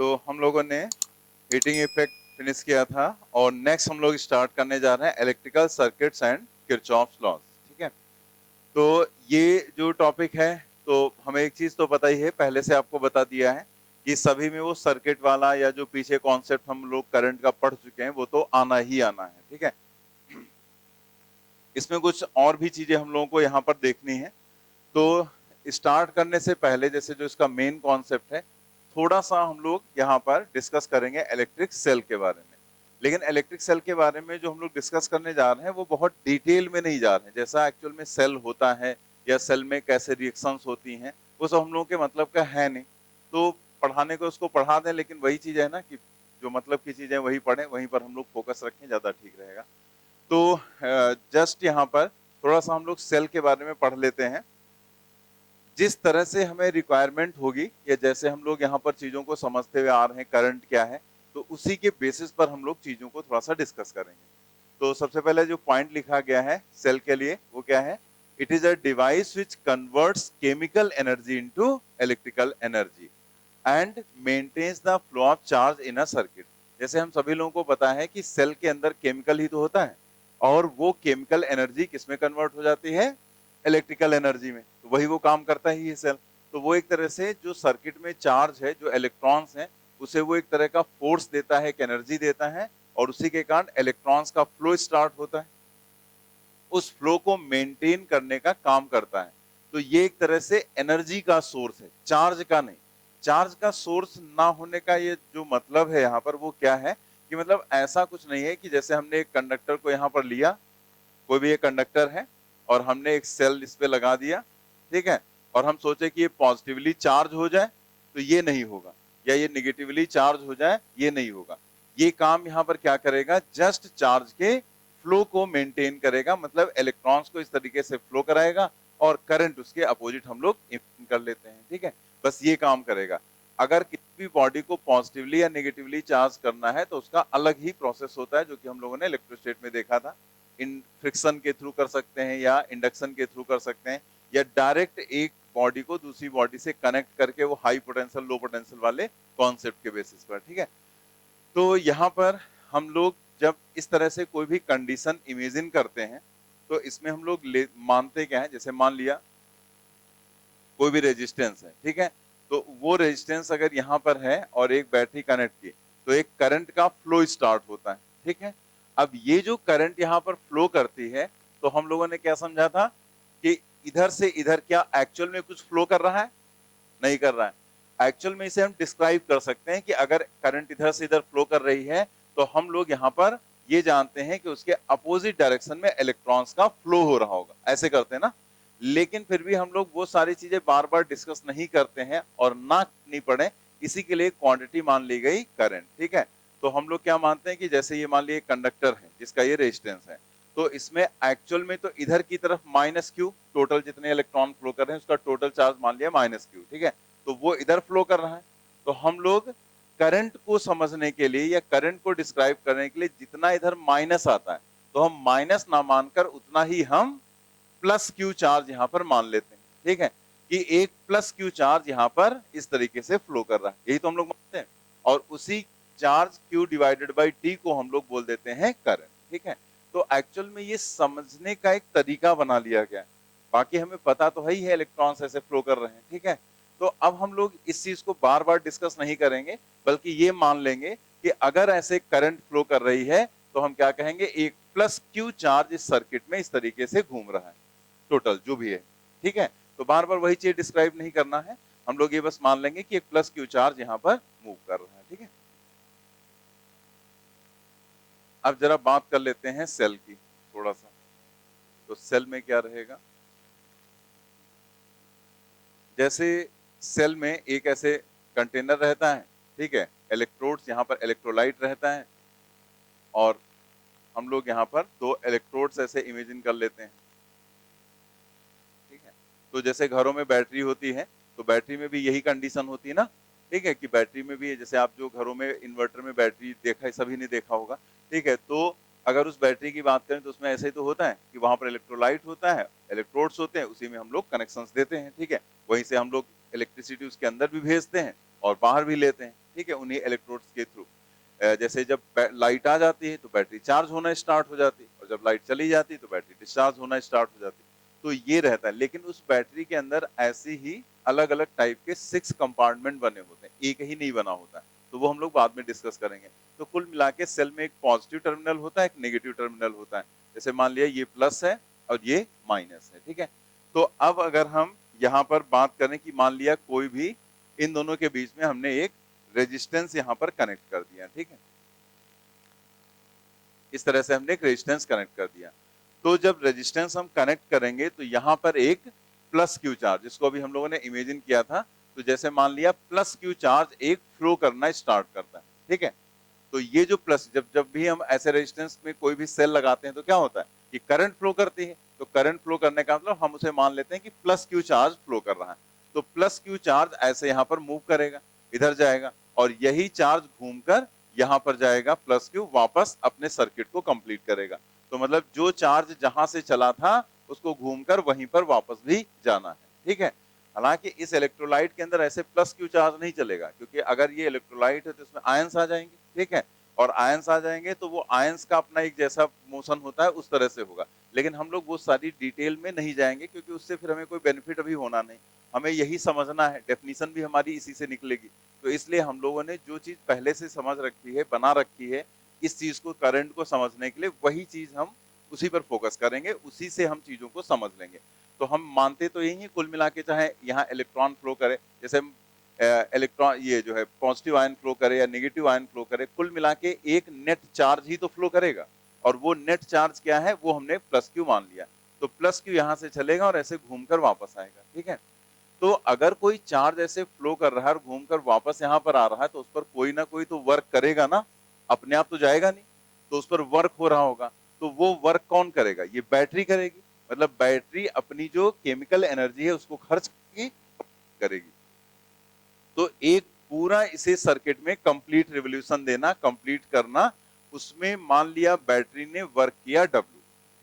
तो हम लोगों ने हीटिंग इफेक्ट फिनिश किया था और नेक्स्ट हम लोग स्टार्ट करने जा रहे हैं electrical circuits and Kirchhoff's laws. ठीक है, तो ये जो टॉपिक है, तो हमें एक चीज तो पता ही है, पहले से आपको बता दिया है कि सभी में वो सर्किट वाला या जो पीछे कॉन्सेप्ट हम लोग करंट का पढ़ चुके हैं वो तो आना ही आना है। ठीक है, इसमें कुछ और भी चीजें हम लोगों को यहाँ पर देखनी है। तो स्टार्ट करने से पहले जैसे जो इसका मेन कॉन्सेप्ट है, थोड़ा सा हम लोग यहाँ पर डिस्कस करेंगे इलेक्ट्रिक सेल के बारे में। लेकिन इलेक्ट्रिक सेल के बारे में जो हम लोग डिस्कस करने जा रहे हैं वो बहुत डिटेल में नहीं जा रहे हैं, जैसा एक्चुअल में सेल होता है या सेल में कैसे रिएक्शंस होती हैं वो सब हम लोगों के मतलब का है नहीं। तो पढ़ाने को उसको पढ़ा दें, लेकिन वही चीज है ना कि जो मतलब की चीजें वही पढ़ें, वहीं पर हम लोग फोकस रखें, ज्यादा ठीक रहेगा। तो जस्ट यहाँ पर थोड़ा सा हम लोग सेल के बारे में पढ़ लेते हैं। जिस तरह से हमें रिक्वायरमेंट होगी या जैसे हम लोग यहाँ पर चीजों को समझते हुए आ रहे हैं करंट क्या है, तो उसी के बेसिस पर हम लोग चीजों को थोड़ा सा डिस्कस करेंगे। तो सबसे पहले जो पॉइंट लिखा गया है सेल के लिए वो क्या है? It is a device which converts chemical energy into electrical energy and maintains the flow of charge in a circuit. जैसे हम सभी लोगों को पता है कि सेल के अंदर केमिकल ही तो होता है, और वो केमिकल एनर्जी किसमें कन्वर्ट हो जाती है? इलेक्ट्रिकल एनर्जी में। तो वही वो काम करता ही है सेल। तो वो एक तरह से जो सर्किट में चार्ज है, जो इलेक्ट्रॉन्स हैं, उसे वो एक तरह का फोर्स देता है, एक एनर्जी देता है, और उसी के कारण इलेक्ट्रॉन्स का फ्लो स्टार्ट होता है, उस फ्लो को मेंटेन करने का काम करता है। तो ये एक तरह से एनर्जी का सोर्स है, चार्ज का नहीं। चार्ज का सोर्स ना होने का ये जो मतलब है यहाँ पर वो क्या है कि मतलब ऐसा कुछ नहीं है कि जैसे हमने एक कंडक्टर को यहाँ पर लिया, कोई भी एक कंडक्टर है और हमने एक सेल इस पे लगा दिया, ठीक है, और हम सोचे कि ये पॉजिटिवली चार्ज हो जाए, तो ये नहीं होगा, या ये निगेटिवली चार्ज हो जाए, ये नहीं होगा। ये काम यहाँ पर क्या करेगा? जस्ट चार्ज के फ्लो को मेंटेन करेगा, मतलब इलेक्ट्रॉन्स को इस तरीके से फ्लो कराएगा और करंट उसके अपोजिट हम लोग कर लेते हैं। ठीक है, बस ये काम करेगा। अगर किसी भी बॉडी को पॉजिटिवली या नेगेटिवली चार्ज करना है तो उसका अलग ही प्रोसेस होता है, जो कि हम लोगों ने इलेक्ट्रोस्टेट में देखा था। इन फ्रिक्शन के थ्रू कर सकते हैं या इंडक्शन के थ्रू कर सकते हैं, या डायरेक्ट एक बॉडी को दूसरी बॉडी से कनेक्ट करके वो हाई पोटेंशियल लो पोटेंशियल वाले कॉन्सेप्ट के बेसिस पर। ठीक है, तो यहाँ पर हम लोग जब इस तरह से कोई भी कंडीशन इमेजिन करते हैं तो इसमें हम लोग मानते क्या है? जैसे मान लिया कोई भी रेजिस्टेंस है, ठीक है, तो वो रेजिस्टेंस अगर यहाँ पर है और एक बैटरी कनेक्ट की, तो एक करंट का फ्लो स्टार्ट होता है। ठीक है, अब ये जो करंट यहाँ पर फ्लो करती है, तो हम लोगों ने क्या समझा था कि इधर से इधर क्या एक्चुअल में कुछ फ्लो कर रहा है? नहीं कर रहा है। एक्चुअल में इसे हम डिस्क्राइब कर सकते हैं कि अगर करंट इधर से इधर फ्लो कर रही है तो हम लोग यहाँ पर ये जानते हैं कि उसके अपोजिट डायरेक्शन में इलेक्ट्रॉन्स का फ्लो हो रहा होगा, ऐसे करते हैं ना। लेकिन फिर भी हम लोग वो सारी चीजें बार बार डिस्कस नहीं करते हैं और ना नहीं पड़े, इसी के लिए क्वांटिटी मान ली गई करंट। ठीक है, तो हम लोग क्या मानते हैं कि जैसे ये मान लिया कंडक्टर है जिसका ये रेजिस्टेंस है, तो इसमें एक्चुअल में तो इधर की तरफ माइनस क्यू, टोटल जितने इलेक्ट्रॉन फ्लो कर रहे हैं उसका टोटल चार्ज मान लिया माइनस क्यू। ठीक है, तो वो इधर फ्लो कर रहा है। तो हम लोग करंट को समझने के लिए या करंट को डिस्क्राइब करने के लिए जितना इधर माइनस आता है, तो हम माइनस ना मानकर उतना ही हम प्लस क्यू चार्ज यहाँ पर मान लेते हैं। ठीक है, कि एक प्लस क्यू चार्ज यहाँ पर इस तरीके से फ्लो कर रहा है, यही तो हम लोग मानते हैं, और उसी charge Q divided by D को हम लोग बोल देते हैं करंट। ठीक है, तो एक्चुअल में ये समझने का एक तरीका बना लिया गया है, बाकी हमें पता तो है ही है इलेक्ट्रॉन्स ऐसे फ्लो कर रहे हैं। ठीक है, तो अब हम लोग इस चीज को बार बार डिस्कस नहीं करेंगे, बल्कि ये मान लेंगे कि अगर ऐसे करंट फ्लो कर रही है तो हम क्या कहेंगे? एक प्लस क्यू चार्ज इस सर्किट में इस तरीके से घूम रहा है, टोटल जो भी है। ठीक है, तो बार बार वही चीज डिस्क्राइब नहीं करना है, हम लोग ये बस मान लेंगे कि एक प्लस क्यू चार्ज यहाँ पर मूव कर रहा है। ठीक है, अब जरा बात कर लेते हैं सेल की थोड़ा सा। तो सेल में क्या रहेगा? जैसे सेल में एक ऐसे कंटेनर रहता है, ठीक है, इलेक्ट्रोड्स, यहाँ पर इलेक्ट्रोलाइट रहता है, और हम लोग यहाँ पर दो इलेक्ट्रोड्स ऐसे इमेजिन कर लेते हैं। ठीक है, तो जैसे घरों में बैटरी होती है, तो बैटरी में भी यही कंडीशन होती है ना। ठीक है, कि बैटरी में भी जैसे आप जो घरों में इन्वर्टर में बैटरी देखा है, सभी ने देखा होगा। ठीक है, तो अगर उस बैटरी की बात करें तो उसमें ऐसे ही तो होता है कि वहां पर इलेक्ट्रोलाइट होता है, इलेक्ट्रोड्स होते हैं, उसी में हम लोग कनेक्शंस देते हैं। ठीक है, वहीं से हम लोग इलेक्ट्रिसिटी उसके अंदर भी भेजते हैं और बाहर भी लेते हैं। ठीक है, उन्हीं इलेक्ट्रोड्स के थ्रू। जैसे जब लाइट आ जाती है तो बैटरी चार्ज होना स्टार्ट हो जाती है, और जब लाइट चली जाती है तो बैटरी डिस्चार्ज होना स्टार्ट हो जाती है। तो ये रहता है, लेकिन उस बैटरी के अंदर ऐसी ही अलग अलग टाइप के 6 कंपार्टमेंट बने होते हैं, एक ही नहीं बना होता है, तो वो हम लोग बाद में डिस्कस करेंगे। तो कुल मिला के सेल में एक पॉजिटिव टर्मिनल होता है, एक नेगेटिव टर्मिनल होता है। जैसे मान लिया ये प्लस है और ये माइनस है, ठीक है। तो अब अगर हम यहाँ पर बात करें कि मान लिया कोई भी इन दोनों के बीच में हमने एक रेजिस्टेंस यहाँ पर कनेक्ट कर दिया, ठीक है, इस तरह से हमने एक रेजिस्टेंस कनेक्ट कर दिया। तो जब रेजिस्टेंस हम कनेक्ट करेंगे तो यहाँ पर एक प्लस क्यू चार्ज, जिसको अभी हम लोगों ने इमेजिन किया था, तो जैसे मान लिया प्लस क्यू चार्ज एक फ्लो करना स्टार्ट करता है, ठीक है। तो ये जो प्लस, जब जब भी हम ऐसे रेजिस्टेंस में कोई भी सेल लगाते हैं तो क्या होता है कि करंट फ्लो करती है। तो करंट फ्लो करने का मतलब हम उसे मान लेते हैं कि प्लस क्यू चार्ज फ्लो कर रहा है। तो प्लस क्यू चार्ज ऐसे यहाँ पर मूव करेगा, इधर जाएगा, और यही चार्ज घूमकर यहाँ पर जाएगा, प्लस क्यू वापस अपने सर्किट को कंप्लीट करेगा। तो मतलब जो चार्ज जहां से चला था उसको घूमकर वहीं पर वापस भी जाना है, ठीक है। हालांकि इस इलेक्ट्रोलाइट के अंदर ऐसे प्लस क्यू चार्ज नहीं चलेगा, क्योंकि अगर ये इलेक्ट्रोलाइट है तो इसमें आयंस आ जाएंगे, ठीक है, और आयंस आ जाएंगे तो वो आयंस का अपना एक जैसा मोशन होता है उस तरह से होगा। लेकिन हम लोग वो सारी डिटेल में नहीं जाएंगे, क्योंकि उससे फिर हमें कोई बेनिफिट अभी होना नहीं। हमें यही समझना है, डेफिनेशन भी हमारी इसी से निकलेगी। तो इसलिए हम लोगों ने जो चीज पहले से समझ रखी है, बना रखी है, इस चीज को, करंट को समझने के लिए, वही चीज हम उसी पर फोकस करेंगे, उसी से हम चीजों को समझ लेंगे। तो हम मानते तो यही है कुल मिला के, चाहे यहाँ इलेक्ट्रॉन फ्लो करे, जैसे इलेक्ट्रॉन ये जो है पॉजिटिव आयन फ्लो करे या नेगेटिव आयन फ्लो करे, कुल मिला के एक नेट चार्ज ही तो फ्लो करेगा, और वो नेट चार्ज क्या है, वो हमने प्लस क्यू मान लिया। तो प्लस क्यू यहाँ से चलेगा और ऐसे घूमकर वापस आएगा, ठीक है। तो अगर कोई चार्ज ऐसे फ्लो कर रहा है और घूमकर वापस यहाँ पर आ रहा है, तो उस पर कोई ना कोई तो वर्क करेगा ना, अपने आप तो जाएगा नहीं, तो उस पर वर्क हो रहा होगा। तो वो वर्क कौन करेगा? ये बैटरी करेगी। मतलब बैटरी अपनी जो केमिकल एनर्जी है उसको खर्च करेगी। तो एक पूरा इसे सर्किट में कंप्लीट रिवोल्यूशन देना, कंप्लीट करना, उसमें मान लिया बैटरी ने वर्क किया W,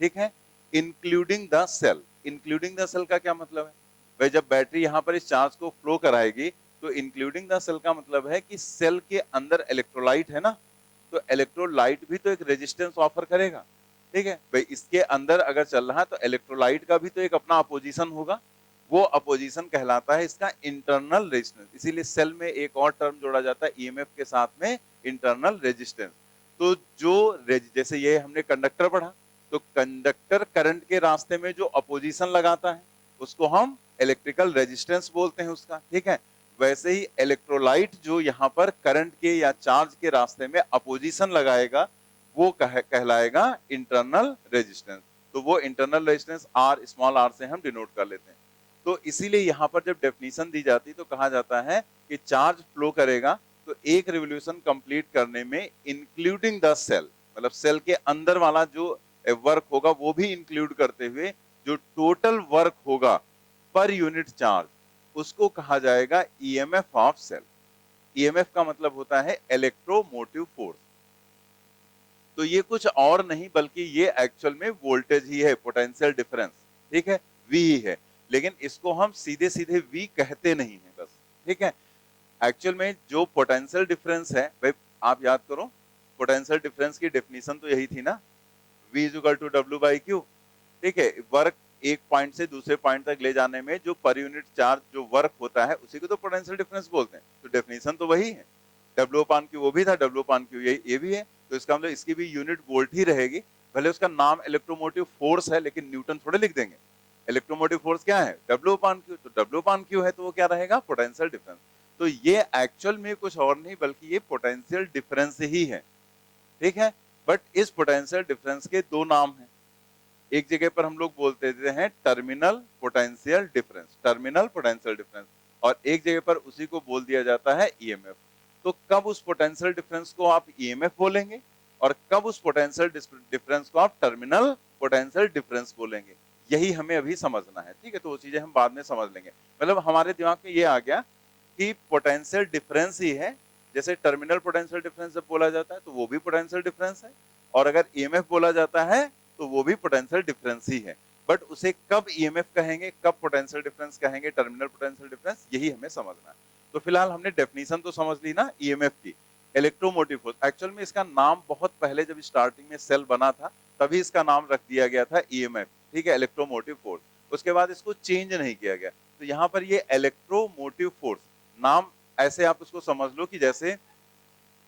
ठीक है, including the cell. Including the cell का क्या मतलब है भाई? जब बैटरी यहाँ पर इस चार्ज को फ्लो कराएगी तो इंक्लूडिंग द सेल का मतलब है कि सेल के अंदर इलेक्ट्रोलाइट है ना, तो इलेक्ट्रोलाइट भी तो एक रेजिस्टेंस ऑफर करेगा, ठीक है भाई। इसके अंदर अगर चल रहा है तो इलेक्ट्रोलाइट का भी तो एक अपना अपोजिशन होगा, वो अपोजिशन कहलाता है इसका इंटरनल रेजिस्टेंस। इसीलिए सेल में एक और टर्म जोड़ा जाता है ईएमएफ के साथ में, इंटरनल रेजिस्टेंस। तो जो जैसे ये हमने कंडक्टर पढ़ा, तो कंडक्टर करंट के रास्ते में जो अपोजिशन लगाता है उसको हम इलेक्ट्रिकल रेजिस्टेंस बोलते हैं उसका, ठीक है। वैसे ही इलेक्ट्रोलाइट जो यहाँ पर करंट के या चार्ज के रास्ते में अपोजिशन लगाएगा वो कहलाएगा इंटरनल रेजिस्टेंस। तो वो internal resistance r, small r से हम डिनोट कर लेते हैं। तो इसीलिए यहाँ पर जब डेफिनेशन दी जाती है तो कहा जाता है कि चार्ज फ्लो करेगा तो एक रिवोल्यूशन कंप्लीट करने में इंक्लूडिंग द सेल, मतलब सेल के अंदर वाला जो वर्क होगा वो भी इंक्लूड करते हुए जो टोटल वर्क होगा पर यूनिट चार्ज, उसको कहा जाएगा ईएमएफ ऑफ सेल। ईएमएफ का मतलब होता है इलेक्ट्रोमोटिव फोर्स। तो ये कुछ और नहीं बल्कि ये एक्चुअल में वोल्टेज ही है, पोटेंशियल डिफरेंस, ठीक है, वी ही है। लेकिन इसको हम सीधे सीधे वी कहते नहीं है बस, ठीक है। एक्चुअल में जो पोटेंशियल डिफरेंस है भाई, आप याद करो पोटेंशियल डिफरेंस की डेफिनेशन तो यही थी ना, V is equal to W by Q, ठीक है। वर्क एक पॉइंट से दूसरे पॉइंट तक ले जाने में जो पर यूनिट चार्ज जो वर्क होता है उसी को तो पोटेंशियल डिफरेंस बोलते हैं। तो डेफिनेशन तो वही है, W अपान Q वो भी था, W अपान Q ये भी है। तो इसका मतलब इसकी भी यूनिट वोल्ट ही रहेगी, भले उसका नाम इलेक्ट्रोमोटिव फोर्स है लेकिन न्यूटन थोड़े लिख देंगे। इलेक्ट्रोमोटिव फोर्स क्या है? W अपान Q, तो W अपान Q है तो वो क्या रहेगा? Potential difference. तो ये एक्चुअल में कुछ और नहीं बल्कि ये पोटेंशियल डिफरेंस ही है, ठीक है। बट इस पोटेंशियल डिफरेंस के दो नाम हैं। एक जगह पर हम लोग बोलते हैं terminal potential difference, terminal potential difference, और एक जगह पर उसी को बोल दिया जाता है ईएमएफ। तो कब उस पोटेंशियल डिफरेंस को आप ईएमएफ बोलेंगे और कब उस पोटेंशियल डिफरेंस को आप टर्मिनल पोटेंशियल डिफरेंस बोलेंगे, यही हमें अभी समझना है, ठीक है। तो वो चीजें हम बाद में समझ लेंगे। मतलब हमारे दिमाग में ये आ गया कि पोटेंशियल डिफरेंस ही है, जैसे टर्मिनल पोटेंशियल डिफरेंस जब बोला जाता है तो वो भी पोटेंशियल डिफरेंस है, और अगर ईएमएफ बोला जाता है तो वो भी पोटेंशियल डिफरेंस ही है। बट उसे कब ईएमएफ कहेंगे, कब पोटेंशियल डिफरेंस कहेंगे, टर्मिनल पोटेंशियल डिफरेंस, यही हमें समझना है। तो फिलहाल हमने डेफिनेशन तो समझ ली ना ईएमएफ की। इलेक्ट्रोमोटिव फोर्स, एक्चुअल में इसका नाम बहुत पहले जब स्टार्टिंग में सेल बना था तभी इसका नाम रख दिया गया था ईएमएफ, ठीक है, इलेक्ट्रोमोटिव फोर्स। उसके बाद इसको चेंज नहीं किया गया। तो यहाँ पर ये इलेक्ट्रोमोटिव फोर्स नाम ऐसे आप उसको समझ लो कि जैसे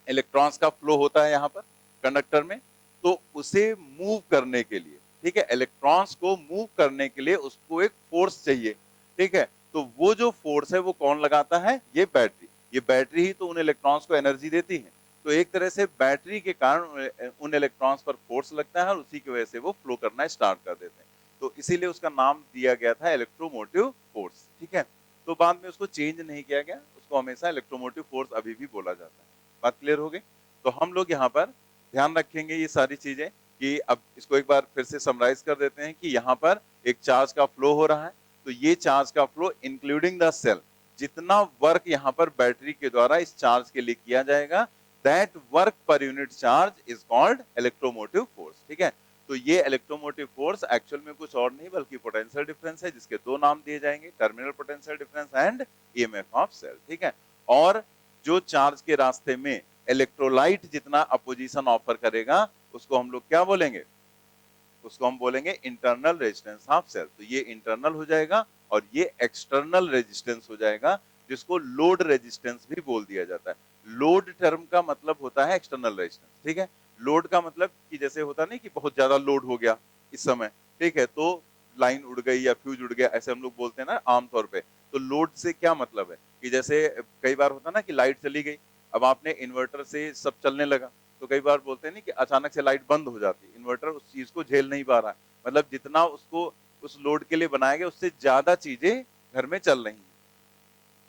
इलेक्ट्रॉन्स का फ्लो होता है यहाँ पर कंडक्टर में, तो उसे मूव करने के लिए, ठीक है, इलेक्ट्रॉन्स को मूव करने के लिए उसको एक फोर्स चाहिए, ठीक है। तो वो जो फोर्स है वो कौन लगाता है? ये बैटरी। ये बैटरी ही तो उन इलेक्ट्रॉन्स को एनर्जी देती है। तो एक तरह से बैटरी के कारण उन इलेक्ट्रॉन्स पर फोर्स लगता है और उसी की वजह से वो फ्लो करना स्टार्ट कर देते हैं। तो इसीलिए उसका नाम दिया गया था इलेक्ट्रोमोटिव फोर्स, ठीक है। तो बाद में उसको चेंज नहीं किया गया, उसको हमेशा इलेक्ट्रोमोटिव फोर्स अभी भी बोला जाता है। बात क्लियर हो गई? तो हम लोग यहाँ पर ध्यान रखेंगे ये सारी चीजें कि अब इसको एक बार फिर से समराइज कर देते हैं कि यहाँ पर एक चार्ज का फ्लो हो रहा है। तो ये चार्ज का फ्लो इंक्लूडिंग द सेल, जितना वर्क यहाँ पर बैटरी के द्वारा इस चार्ज के लिए किया जाएगा, that work per unit charge is called electromotive force, ठीक है। तो ये इलेक्ट्रोमोटिव फोर्स एक्चुअल में कुछ और नहीं बल्कि पोटेंशियल डिफरेंस है, जिसके दो नाम दिए जाएंगे, terminal potential difference and EMF of cell, ठीक है। और जो चार्ज के रास्ते में इलेक्ट्रोलाइट जितना अपोजिशन ऑफर करेगा उसको हम लोग क्या बोलेंगे? उसको हम बोलेंगे इंटरनल रेजिस्टेंस ऑफ सेल। तो ये इंटरनल हो जाएगा और ये एक्सटर्नल रेजिस्टेंस हो जाएगा, जिसको लोड रेजिस्टेंस भी बोल दिया जाता है। लोड टर्म का मतलब होता है एक्सटर्नल रेजिस्टेंस, ठीक है। लोड का मतलब कि जैसे होता नहीं कि बहुत ज्यादा लोड हो गया इस समय, ठीक है, तो लाइन उड़ गई या फ्यूज उड़ गया, ऐसे हम लोग बोलते हैं ना आमतौर पे। तो लोड से क्या मतलब है कि जैसे कई बार होता ना कि लाइट चली गई, अब आपने इन्वर्टर से सब चलने लगा, तो कई बार बोलते हैं नहीं कि अचानक से लाइट बंद हो जाती है, इन्वर्टर उस चीज को झेल नहीं पा रहा है, मतलब जितना उसको उस लोड के लिए बनाया गया उससे ज्यादा चीजें घर में चल रही हैं।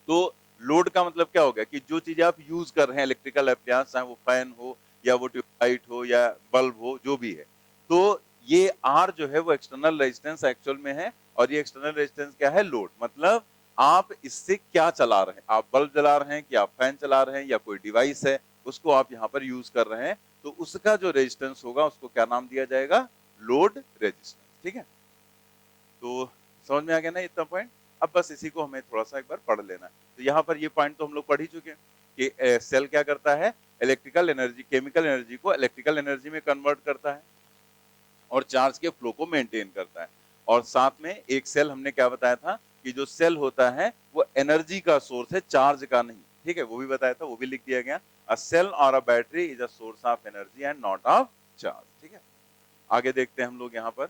तो लोड का मतलब क्या हो गया कि जो चीजें आप यूज कर रहे हैं, इलेक्ट्रिकल अप्लायंस, चाहे वो फैन हो या वो ट्यूबलाइट हो या बल्ब हो, जो भी है, तो ये आर जो है वो एक्सटर्नल रेजिस्टेंस एक्चुअल में है। और ये एक्सटर्नल रेजिस्टेंस क्या है? लोड। मतलब आप इससे क्या चला रहे हैं, आप बल्ब जला रहे हैं कि आप फैन चला रहे हैं या कोई डिवाइस है उसको आप यहाँ पर यूज कर रहे हैं, तो उसका जो रेजिस्टेंस होगा उसको क्या नाम दिया जाएगा? लोड रेजिस्टेंस, ठीक है। तो समझ में आ गया ना इतना पॉइंट? अब बस इसी को हमें थोड़ा सा एक बार पढ़ लेना है। तो यहाँ पर ये पॉइंट तो हम लोग पढ़ ही चुके हैं कि सेल क्या करता है? इलेक्ट्रिकल एनर्जी, केमिकल एनर्जी को इलेक्ट्रिकल एनर्जी में कन्वर्ट करता है और चार्ज के फ्लो को मेंटेन करता है। और साथ में एक सेल हमने क्या बताया था कि जो सेल होता है वो एनर्जी का सोर्स है, चार्ज का नहीं, ठीक है, वो भी बताया था, वो भी लिख दिया गया। अ सेल और a battery is a source of energy and not of charge, ठीक है। आगे देखते हैं हम लोग यहाँ पर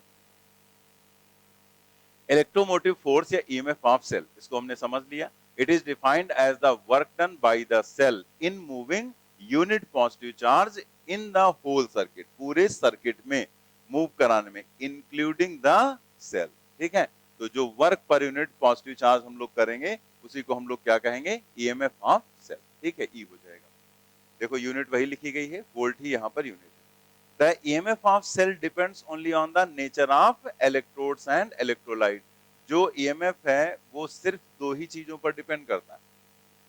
इलेक्ट्रोमोटिव फोर्स या ईएमएफ ऑफ सेल, इसको हमने समझ लिया। It is defined as the work done by the cell in moving unit positive charge in the whole circuit, पूरे सर्किट में मूव कराने में, इंक्लूडिंग द सेल, ठीक है। तो जो work per unit positive charge हम लोग करेंगे उसी को हम लोग क्या कहेंगे? ईएमएफ ऑफ सेल, ठीक है, ई हो जाएगा। देखो यूनिट वही लिखी गई है, वोल्ट ही यहाँ पर यूनिट है। The EMF of cell depends only on the nature of electrodes and electrolyte. जो EMF है वो सिर्फ दो ही चीजों पर डिपेंड करता है,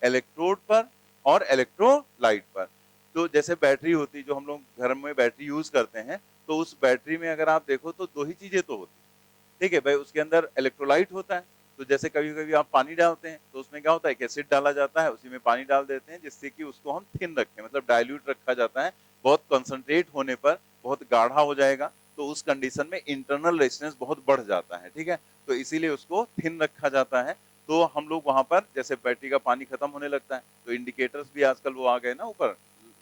इलेक्ट्रोड पर और इलेक्ट्रोलाइट पर। तो जैसे बैटरी होती है, जो हम लोग घर में बैटरी यूज करते हैं, तो उस बैटरी में अगर आप देखो तो दो ही चीजें तो होती है, ठीक है भाई। उसके अंदर इलेक्ट्रोलाइट होता है, तो जैसे कभी कभी आप पानी डालते हैं तो उसमें क्या होता है? एसिड डाला जाता है, उसी में पानी डाल देते हैं जिससे कि उसको हम थिन रखें, मतलब डाइल्यूट रखा जाता है। बहुत कंसंट्रेट होने पर बहुत गाढ़ा हो जाएगा, तो उस कंडीशन में इंटरनल रेजिस्टेंस बहुत बढ़ जाता है, ठीक है। तो इसीलिए उसको थिन रखा जाता है। तो हम लोग वहां पर जैसे बैटरी का पानी खत्म होने लगता है तो इंडिकेटर्स भी आजकल वो आ गए ना, ऊपर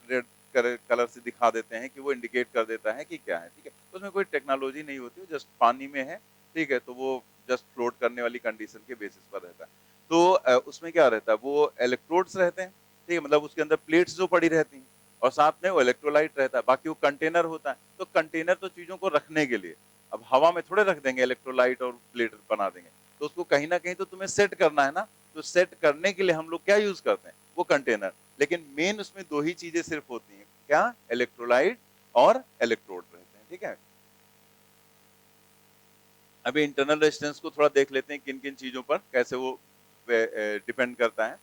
रेड कलर से दिखा देते हैं कि वो इंडिकेट कर देता है कि क्या है, ठीक है। तो उसमें कोई टेक्नोलॉजी नहीं होती, जस्ट पानी में है, ठीक है, तो वो जस्ट फ्लोट करने वाली कंडीशन के बेसिस पर रहता है। तो उसमें क्या रहता है? वो इलेक्ट्रोड्स रहते हैं, ठीक है, मतलब उसके अंदर प्लेट्स जो पड़ी रहती हैं और साथ में वो इलेक्ट्रोलाइट रहता है, बाकी वो कंटेनर होता है। तो कंटेनर तो चीजों को रखने के लिए, अब हवा में थोड़े रख देंगे इलेक्ट्रोलाइट और प्लेट बना देंगे, तो उसको कहीं ना कहीं तो तुम्हें सेट करना है ना। तो सेट करने के लिए हम लोग क्या यूज करते हैं? वो कंटेनर। लेकिन मेन उसमें दो ही चीजें सिर्फ होती हैं, क्या? इलेक्ट्रोलाइट और इलेक्ट्रोड रहते हैं, ठीक है। अभी इंटरनल रेजिस्टेंस को थोड़ा देख लेते हैं, किन किन चीजों पर कैसे वो डिपेंड करता है।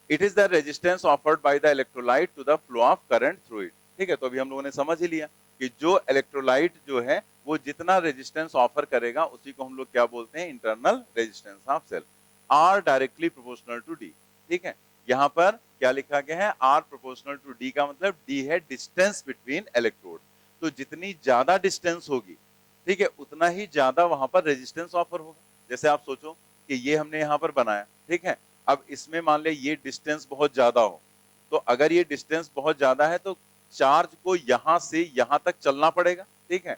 It is the resistance offered by the electrolyte to the flow of current through it, ठीक है। तो अभी हम लोगों ने समझ ही लिया कि जो इलेक्ट्रोलाइट जो है वो जितना रेजिस्टेंस ऑफर करेगा उसी को हम लोग क्या बोलते हैं? Internal resistance of cell. R directly proportional to d, ठीक है। यहाँ पर क्या लिखा गया है, आर प्रोपोर्शनल टू डी का मतलब डी है डिस्टेंस बिटवीन इलेक्ट्रोड। तो जितनी ज्यादा डिस्टेंस होगी, ठीक है, उतना ही ज्यादा वहां पर रेजिस्टेंस ऑफर होगा। जैसे आप सोचो कि ये हमने यहाँ पर बनाया, ठीक है, अब इसमें मान ले ये डिस्टेंस बहुत ज्यादा हो, तो अगर ये डिस्टेंस बहुत ज्यादा है तो चार्ज को यहां से यहां तक चलना पड़ेगा, ठीक है।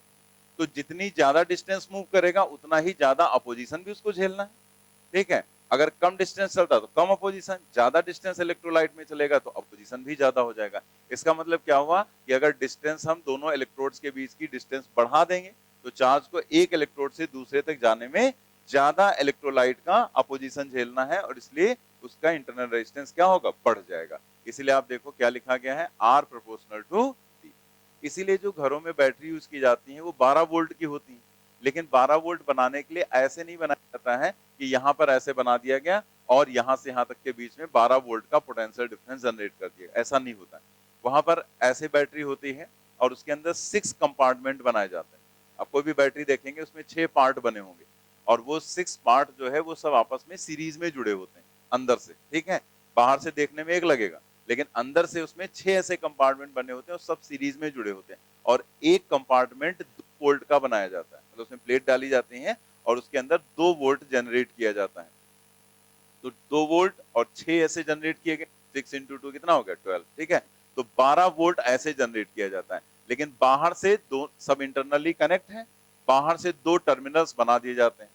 तो जितनी ज्यादा डिस्टेंस मूव करेगा उतना ही ज्यादा अपोजिशन भी उसको झेलना है, ठीक है। अगर कम डिस्टेंस चलता तो कम अपोजिशन, ज्यादा डिस्टेंस इलेक्ट्रोलाइट में चलेगा तो अपोजिशन भी ज्यादा हो जाएगा। इसका मतलब क्या हुआ कि अगर डिस्टेंस हम दोनों इलेक्ट्रोड्स के बीच की डिस्टेंस बढ़ा देंगे तो चार्ज को एक इलेक्ट्रोड से दूसरे तक जाने में ज्यादा इलेक्ट्रोलाइट का अपोजिशन झेलना है और इसलिए उसका इंटरनल रेजिस्टेंस क्या होगा, बढ़ जाएगा। इसीलिए आप देखो क्या लिखा गया है, आर प्रोपोर्शनल टू डी। इसीलिए जो घरों में बैटरी यूज की जाती है वो 12 वोल्ट की होती है, लेकिन 12 वोल्ट बनाने के लिए ऐसे नहीं बनाया जाता है कि यहाँ पर ऐसे बना दिया गया और यहाँ से यहाँ तक के बीच में 12 वोल्ट का पोटेंशियल डिफरेंस जनरेट कर दिया, ऐसा नहीं होता है। वहां पर ऐसे बैटरी होती है और उसके अंदर 6 कंपार्टमेंट बनाए जाते हैं। आप कोई भी बैटरी देखेंगे उसमें 6 पार्ट बने होंगे और वो 6 पार्ट जो है वो सब आपस में सीरीज में जुड़े होते हैं अंदर से, ठीक है। बाहर से देखने में एक लगेगा लेकिन अंदर से उसमें 6 ऐसे कंपार्टमेंट बने होते हैं और सब सीरीज में जुड़े होते हैं और एक कंपार्टमेंट 2 वोल्ट का बनाया जाता है, मतलब उसमें प्लेट डाली जाती है और उसके अंदर 2 वोल्ट जनरेट किया जाता है। तो 2 वोल्ट और 6 ऐसे जनरेट किए गए, 6 इंटू 2 कितना हो गया, 12, ठीक है। तो 12 वोल्ट ऐसे जनरेट किया जाता है, लेकिन बाहर से दो सब इंटरनली कनेक्ट है, बाहर से 2 टर्मिनल्स बना दिए जाते हैं,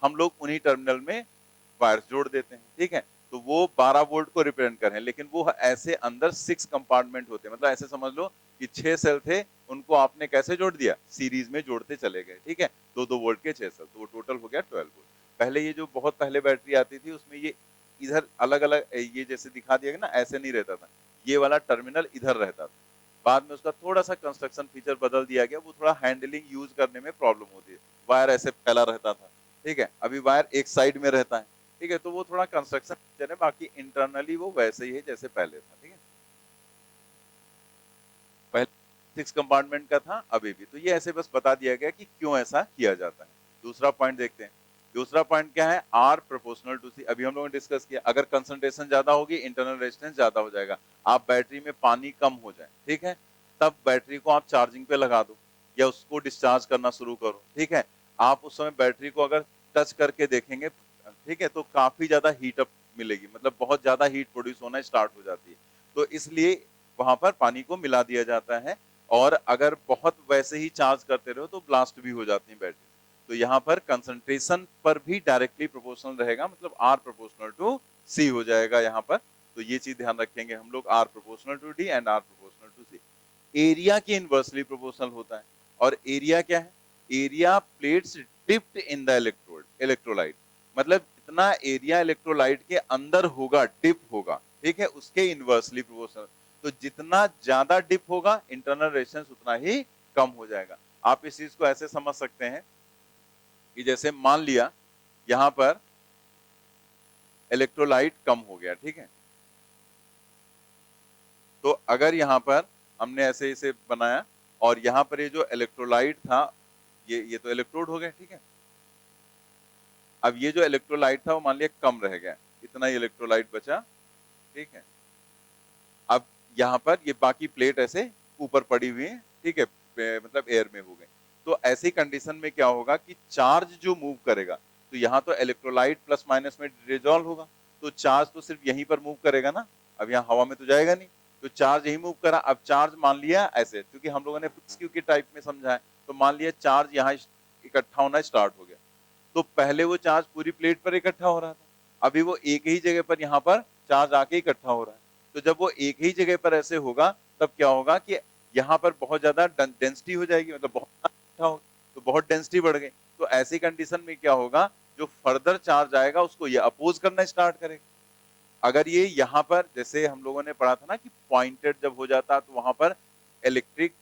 हम लोग उन्हीं टर्मिनल में वायर्स जोड़ देते हैं, ठीक है। तो वो 12 वोल्ट को रिप्रेजेंट कर रहे हैं, लेकिन वो ऐसे अंदर 6 कंपार्टमेंट होते हैं, मतलब ऐसे समझ लो कि 6 सेल थे, उनको आपने कैसे जोड़ दिया, सीरीज में जोड़ते चले गए, ठीक है। 2-2 वोल्ट के 6 सेल, तो वो टोटल हो गया 12 वोल्ट। पहले ये जो बहुत पहले बैटरी आती थी उसमें ये इधर अलग अलग ये जैसे दिखा दिया गया ना, ऐसे नहीं रहता था, ये वाला टर्मिनल इधर रहता था। बाद में उसका थोड़ा सा कंस्ट्रक्शन फीचर बदल दिया गया, वो थोड़ा हैंडलिंग यूज करने में प्रॉब्लम होती है, वायर ऐसे फैला रहता था, ठीक है। अभी वायर एक साइड में रहता है, ठीक है, तो वो थोड़ा कंस्ट्रक्शन फीचर है, बाकी इंटरनली वो वैसे ही है जैसे पहले था, ठीक है। पहले 6 कंपार्टमेंट का था, अभी भी। तो ये ऐसे बस बता दिया गया कि क्यों ऐसा किया जाता है। दूसरा पॉइंट देखते हैं। दूसरा पॉइंट क्या है, आर प्रोपोर्शनल टू सी। अभी हम लोगों ने डिस्कस किया, अगर कंसंट्रेशन ज्यादा होगी इंटरनल रेजिस्टेंस ज्यादा हो जाएगा। आप बैटरी में पानी कम हो जाए, ठीक है, तब बैटरी को आप चार्जिंग पे लगा दो या उसको डिस्चार्ज करना शुरू करो, ठीक है। आप उस समय बैटरी को अगर टच करके देखेंगे, ठीक है, तो काफी ज्यादा हीट अप मिलेगी, मतलब बहुत ज्यादा हीट प्रोड्यूस होना स्टार्ट हो जाती है। तो इसलिए वहां पर पानी को मिला दिया जाता है और अगर बहुत वैसे ही चार्ज करते रहो तो ब्लास्ट भी हो जाती है बैटरी। तो यहाँ पर कंसंट्रेशन पर भी डायरेक्टली प्रोपोर्शनल रहेगा, मतलब आर प्रोपोर्शनल टू सी हो जाएगा यहाँ पर। तो ये चीज ध्यान रखेंगे हम लोग, r proportional to d and r proportional to c. Area के इनवर्सली प्रोपोर्शनल होता है, और एरिया क्या है, area plates dipped in the electrolyte, मतलब जितना एरिया इलेक्ट्रोलाइट के अंदर होगा, डिप होगा, ठीक है, उसके इनवर्सली प्रोपोर्शनल। तो जितना ज्यादा डिप होगा इंटरनल रेजिस्टेंस उतना ही कम हो जाएगा। आप इस चीज को ऐसे समझ सकते हैं कि जैसे मान लिया यहां पर इलेक्ट्रोलाइट कम हो गया, ठीक है, तो अगर यहां पर हमने ऐसे इसे बनाया और यहां पर ये जो इलेक्ट्रोलाइट था, ये तो इलेक्ट्रोड हो गया, ठीक है। अब ये जो इलेक्ट्रोलाइट था वो मान लिया कम रह गया, इतना ही इलेक्ट्रोलाइट बचा, ठीक है। अब यहाँ पर ये बाकी प्लेट ऐसे ऊपर पड़ी हुई है, ठीक है, मतलब एयर में हो गए। तो ऐसी कंडीशन में क्या होगा कि चार्ज जो मूव करेगा, तो यहाँ तो इलेक्ट्रोलाइट प्लस माइनस में डिसॉल्व होगा, तो चार्ज तो सिर्फ यहीं पर मूव करेगा ना, अब यहाँ हवा में तो जाएगा नहीं, तो चार्ज यही मूव करा। अब चार्ज मान लिया ऐसे, क्योंकि हम लोगों ने क्यू के टाइप में समझा है, तो मान लिया चार्ज यहाँ इकट्ठा होना स्टार्ट हो गया। तो पहले वो चार्ज पूरी प्लेट पर इकट्ठा हो रहा था, अभी वो एक ही जगह पर यहाँ पर चार्ज आके इकट्ठा हो रहा है। तो जब वो एक ही जगह पर ऐसे होगा तब क्या होगा कि यहाँ पर बहुत ज्यादा डेंसिटी हो जाएगी, मतलब बहुत इकट्ठा होगा, तो बहुत डेंसिटी बढ़ गई। तो ऐसी कंडीशन में क्या होगा, जो फर्दर चार्ज आएगा उसको ये अपोज करना स्टार्ट करेगा। अगर ये यहाँ पर जैसे हम लोगों ने पढ़ा था ना कि पॉइंटेड जब हो जाता तो वहां पर इलेक्ट्रिक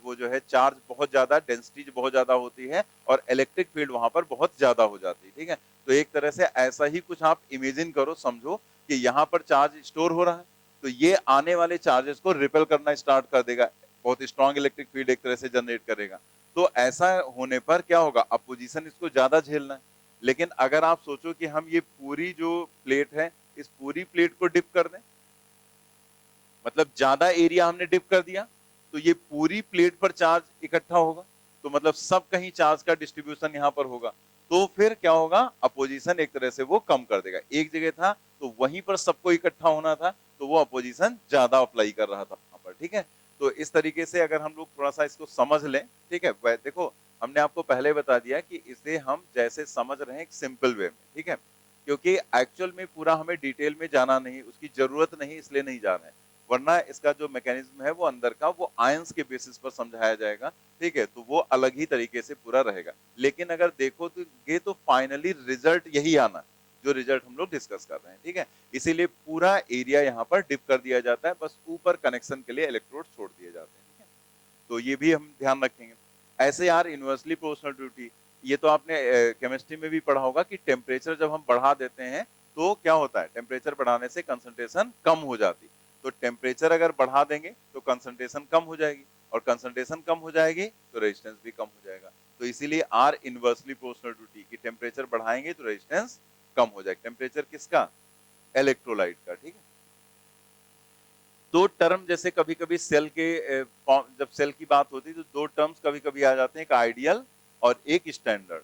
वो जो है चार्ज बहुत ज्यादा, डेंसिटी बहुत ज्यादा होती है और इलेक्ट्रिक फील्ड वहां पर बहुत ज्यादा हो जाती है, ठीक है। तो एक तरह से ऐसा ही कुछ आप इमेजिन करो, समझो कि यहाँ पर चार्ज स्टोर हो रहा है, तो ये आने वाले चार्जेस को रिपेल करना स्टार्ट कर देगा, बहुत स्ट्रॉन्ग इलेक्ट्रिक फील्ड एक तरह से जनरेट करेगा। तो ऐसा होने पर क्या होगा, अपोजिशन इसको ज्यादा झेलना है। लेकिन अगर आप सोचो कि हम ये पूरी जो प्लेट है इस पूरी प्लेट को डिप कर दें, मतलब ज्यादा एरिया हमने डिप कर दिया तो ये पूरी प्लेट पर चार्ज इकट्ठा होगा, तो मतलब सब कहीं चार्ज का डिस्ट्रीब्यूशन यहां पर होगा, तो फिर क्या होगा, अपोजिशन एक तरह से वो कम कर देगा। एक जगह था तो वहीं पर सबको इकट्ठा होना था, तो वो अपोजिशन ज्यादा अप्लाई कर रहा था वहां पर, ठीक है। तो इस तरीके से अगर हम लोग थोड़ा सा इसको समझ लें, ठीक है, देखो हमने आपको पहले बता दिया कि इसे हम जैसे समझ रहे हैं एक सिंपल वे में, ठीक है, क्योंकि एक्चुअल में पूरा हमें डिटेल में जाना नहीं, उसकी जरूरत नहीं, इसलिए नहीं जा रहे हैं, वरना इसका जो मैकेनिज्म है वो अंदर का वो आयंस के बेसिस पर समझाया जाएगा, ठीक है, तो वो अलग ही तरीके से पूरा रहेगा। लेकिन अगर देखो तो ये तो फाइनली रिजल्ट यही आना है जो रिजल्ट हम लोग डिस्कस कर रहे हैं, ठीक है। इसीलिए पूरा एरिया यहाँ पर डिप कर दिया जाता है, बस ऊपर कनेक्शन के लिए इलेक्ट्रोड छोड़ दिए जाते हैं, ठीक है। तो ये भी हम ध्यान रखेंगे। ऐसे यार इनवर्सली प्रोपोर्शनल ड्यूटी, ये तो आपने केमिस्ट्री में भी पढ़ा होगा कि टेम्परेचर जब हम बढ़ा देते हैं तो क्या होता है, टेम्परेचर बढ़ाने से कंसंट्रेशन कम हो जाती, तो टेम्परेचर अगर बढ़ा देंगे तो कंसंट्रेशन कम हो जाएगी, और कंसंट्रेशन कम हो जाएगी तो रेजिस्टेंस भी कम हो जाएगा। तो इसीलिए आर इनवर्सली प्रोपोर्शनल ड्यूटी की टेम्परेचर बढ़ाएंगे तो रेजिस्टेंस कम हो जाएगा। टेम्परेचर किसका, इलेक्ट्रोलाइट का, ठीक है। दो टर्म जैसे कभी कभी सेल के जब सेल की बात होती है तो दो टर्म्स कभी कभी आ जाते हैं, एक आइडियल और एक स्टैंडर्ड।